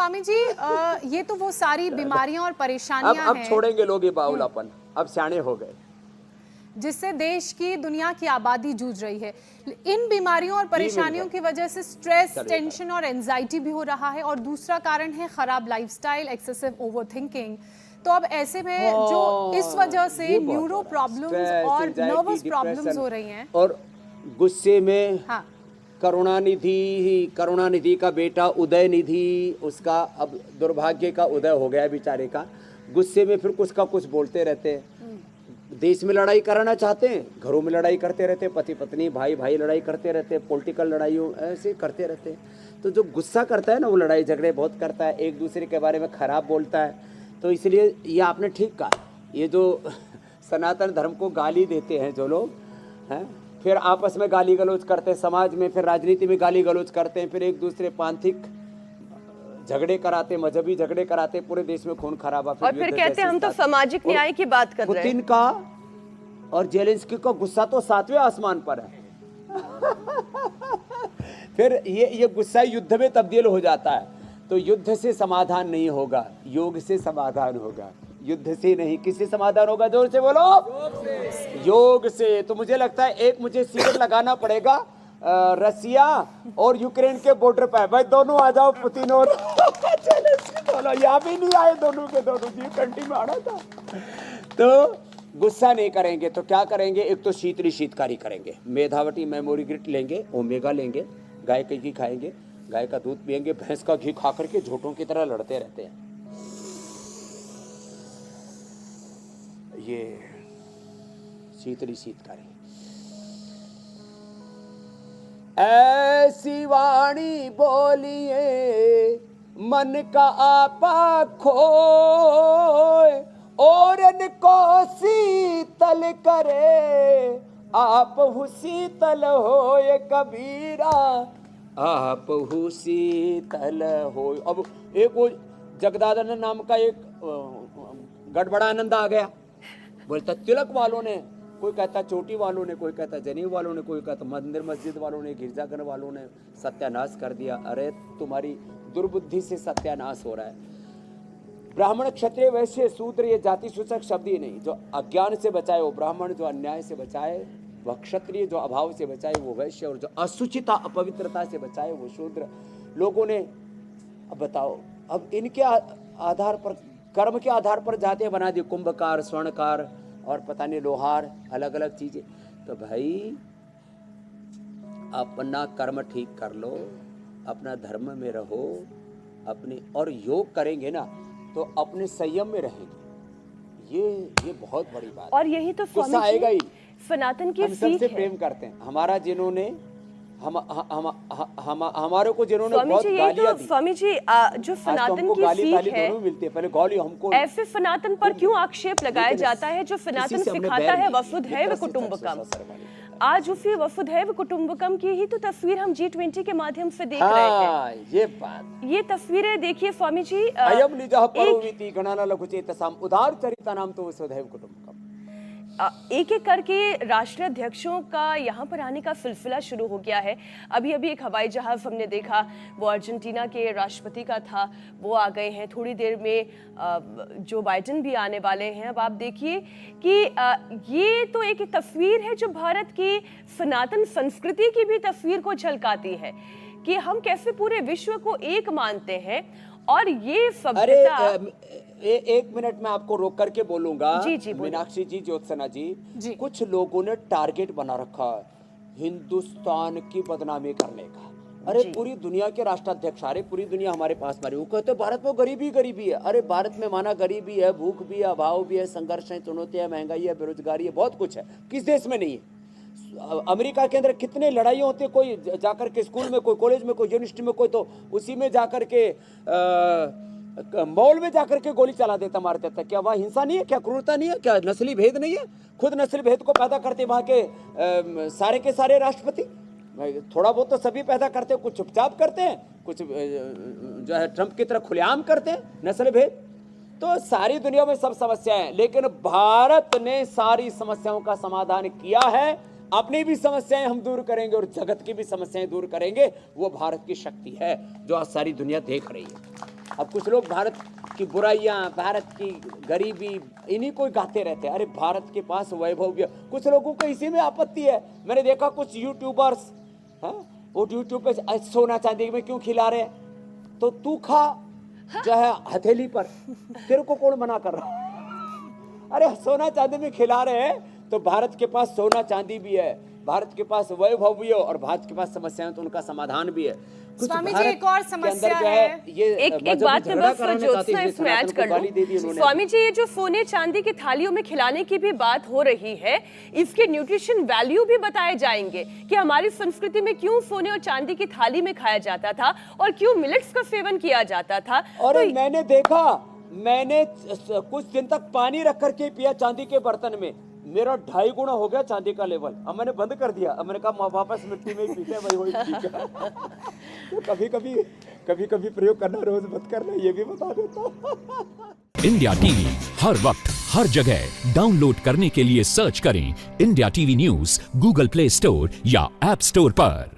स्वामी जी ये तो वो सारी बीमारियां और परेशानियां अब हैं छोड़ेंगे लोग ये बाउलापन, अब सियाने हो गए, जिससे देश की दुनिया की आबादी जूझ रही है। इन बीमारियों और परेशानियों की वजह से स्ट्रेस, टेंशन और एंजाइटी भी हो रहा है, और दूसरा कारण है खराब लाइफस्टाइल, एक्सेसिव ओवरथिंकिंग। तो अब ऐसे में जो इस वजह से न्यूरो प्रॉब्लम्स और नर्वस प्रॉब्लम्स हो रही हैं, और गुस्से में हाँ करुणानिधि का बेटा उदय निधि, उसका अब दुर्भाग्य का उदय हो गया बेचारे का। गुस्से में फिर कुछ का कुछ बोलते रहते हैं, देश में लड़ाई कराना चाहते हैं, घरों में लड़ाई करते रहते हैं, पति पत्नी भाई भाई लड़ाई करते रहते हैं, पॉलिटिकल लड़ाइयों ऐसे करते रहते हैं। तो जो गुस्सा करता है ना, वो लड़ाई झगड़े बहुत करता है, एक दूसरे के बारे में खराब बोलता है। तो इसलिए ये आपने ठीक कहा, ये जो सनातन धर्म को गाली देते हैं जो लोग हैं, फिर आपस में गाली गलौज करते हैं, समाज में फिर राजनीति में गाली गलौज करते हैं, फिर एक दूसरे पांथिक झगड़े कराते, मजहबी झगड़े कराते, पूरे देश में खून खराबा, और फिर कहते हैं हम तो सामाजिक न्याय की बात कर रहे हैं। पुतिन का और जेलेंस्की का गुस्सा तो 7वें आसमान पर है। फिर ये गुस्सा युद्ध में तब्दील हो जाता है। तो युद्ध से समाधान नहीं होगा, योग से समाधान होगा, युद्ध से नहीं। किससे समाधान होगा? जोर से बोलो, योग से। तो मुझे लगता है एक मुझे शिविर लगाना पड़ेगा रसिया और यूक्रेन के बॉर्डर पर। भाई दोनों आ जाओ, पुतिन और दोनों यहाँ भी नहीं आए, दोनों के दोनों जी कंट्री में आना था। तो गुस्सा नहीं करेंगे तो क्या करेंगे? एक तो शीतकारी करेंगे, मेधावटी मेमोरी ग्रिट लेंगे, ओमेगा लेंगे, गाय का घी खाएंगे, गाय का दूध पियेंगे, भैंस का घी खा करके झोटों की तरह लड़ते रहते हैं। ये शीतकारी। ऐसी वाणी बोलिए मन का आपा खोए, और इनको शीतल करे आप हु शीतल होए कबीरा, आप हु शीतल होए। अब एक वो जगदानंद नाम का एक गड़बड़ानंद आ गया, बोलता तिलक वालों ने, कोई कहता चोटी वालों ने, कोई कहता जनेऊ वालों ने, कोई कहता मंदिर मस्जिद वालों ने, गिरजाघर वालों ने सत्यानाश कर दिया। अरे तुम्हारी दुर्बुद्धि से सत्यानाश हो रहा है। ब्राह्मण क्षत्रिय वैश्य शूद्र ये जाति सूचक शब्द ही नहीं। जो अज्ञान से बचाए वो ब्राह्मण, जो अन्याय से बचाए वह क्षत्रिय, जो अभाव से बचाए वो वैश्य, और जो असुचिता अपवित्रता से बचाए वो शूद्र। लोगों ने अब बताओ, अब इनके आधार पर, कर्म के आधार पर जाते बना दी, कुंभकार, स्वर्णकार और पता नहीं लोहार, अलग अलग चीजें। तो भाई अपना कर्म ठीक कर लो, अपना धर्म में रहो, अपने, और योग करेंगे ना तो अपने संयम में रहेंगे। ये बहुत बड़ी बात। और यही तो गुस्सा आएगा ही। सनातन की हम सीख सबसे है। प्रेम करते हैं, हमारा जिन्होंने हमारे को जिन्होंने स्वामी बहुत जी, गालियां दी, स्वामी जी जो सनातन की सीख है, दोनों मिलती है। पहले गाली हमको, ऐसे सनातन पर क्यों आक्षेप लगाया जाता है? जो सनातन सिखाता है वसुधैव कुटुंबकम, आज उसी वसुधैव कुटुंबकम की ही तो तस्वीर हम G20 के माध्यम से देख रहे हैं। ये बात, ये तस्वीरें देखिए स्वामी जी। अयम निजः परोमिति गणना लघुचेतसाम उदार चरितानाम तो वसुधैव कुटुंबकम। एक एक करके राष्ट्रीय अध्यक्षों का यहाँ पर आने का सिलसिला शुरू हो गया है। अभी अभी एक हवाई जहाज हमने देखा, वो अर्जेंटीना के राष्ट्रपति का था, वो आ गए हैं। थोड़ी देर में जो बाइडेन भी आने वाले हैं। अब आप देखिए कि ये तो एक तस्वीर है जो भारत की सनातन संस्कृति की भी तस्वीर को झलकाती है कि हम कैसे पूरे विश्व को एक मानते हैं। और ये सभ्यता, एक मिनट में आपको रोक करके बोलूंगा। जी, मीनाक्षी जी, ज्योत्सना जी। कुछ लोगों ने टारगेट बना रखा है हिंदुस्तान की बदनामी करने का। अरे पूरी दुनिया के राष्ट्राध्यक्ष, अरे पूरी दुनिया हमारे पास मारी, वो कहते भारत में गरीबी है। अरे भारत में माना गरीबी है, भूख भी है, अभाव भी है, संघर्ष है, चुनौतियां है, महंगाई है, बेरोजगारी है, बहुत कुछ है। किस देश में नहीं है? अमेरिका के अंदर कितने लड़ाइयाँ होती है, कोई जाकर के स्कूल में, कोई कॉलेज में, कोई यूनिवर्सिटी में, कोई तो उसी में जाकर के मॉल में जाकर के गोली चला देता, मार देता। क्या वहाँ हिंसा नहीं है? क्या क्रूरता नहीं है? क्या नस्ली भेद नहीं है? खुद नस्ली भेद को पैदा करते वहाँ के सारे के सारे राष्ट्रपति। थोड़ा बहुत तो सभी पैदा करते हैं, कुछ चुपचाप करते हैं, कुछ जो है ट्रंप की तरह खुलेआम करते हैं नस्ल भेद। तो सारी दुनिया में सब समस्याएं हैं, लेकिन भारत ने सारी समस्याओं का समाधान किया है। अपनी भी समस्याएं हम दूर करेंगे और जगत की भी समस्याएं दूर करेंगे। वो भारत की शक्ति है जो आज सारी दुनिया देख रही है। अब कुछ लोग भारत की बुराइयां, भारत की गरीबी, इन्हीं को गाते रहते हैं। अरे भारत के पास वैभव भी है। कुछ लोगों को इसी में आपत्ति है। मैंने देखा कुछ यूट्यूबर्स, वो यूट्यूब पे सोना चांदी में क्यों खिला रहे हैं, तो तू खा जो है हथेली पर, तेरे को कौन मना कर रहा है? अरे सोना चांदी में खिला रहे हैं तो भारत के पास सोना चांदी भी है, भारत के पास वैभव भी है और भारत के पास समस्याएं तो उनका समाधान भी है। कुछ स्वामी जी, भारत एक और के समस्या अंदर जो है ये एक बात मैं बस ज्योत्सना इसमें ऐड कर लूं। स्वामी जी, ये जो सोने चांदी की थालियों में खिलाने की भी बात हो रही है, इसके न्यूट्रिशन वैल्यू भी बताए जाएंगे कि हमारी संस्कृति में क्यों सोने और चांदी की थाली में खाया जाता था और क्यों मिलेट्स का सेवन किया जाता था। और मैंने देखा, मैंने कुछ दिन तक पानी रख करके पिया चांदी के बर्तन में, मेरा 2.5 गुना हो गया चांदी का लेवल। अब मैंने बंद कर दिया। अब मैंने कहा वापस मिट्टी में ही पीते हैं भाई, वही ठीक है। तो कभी कभी प्रयोग करना, रोज मत करना, ये भी बता देता हूं। इंडिया टीवी हर वक्त हर जगह डाउनलोड करने के लिए सर्च करें India TV news Google play store या ऐप स्टोर पर।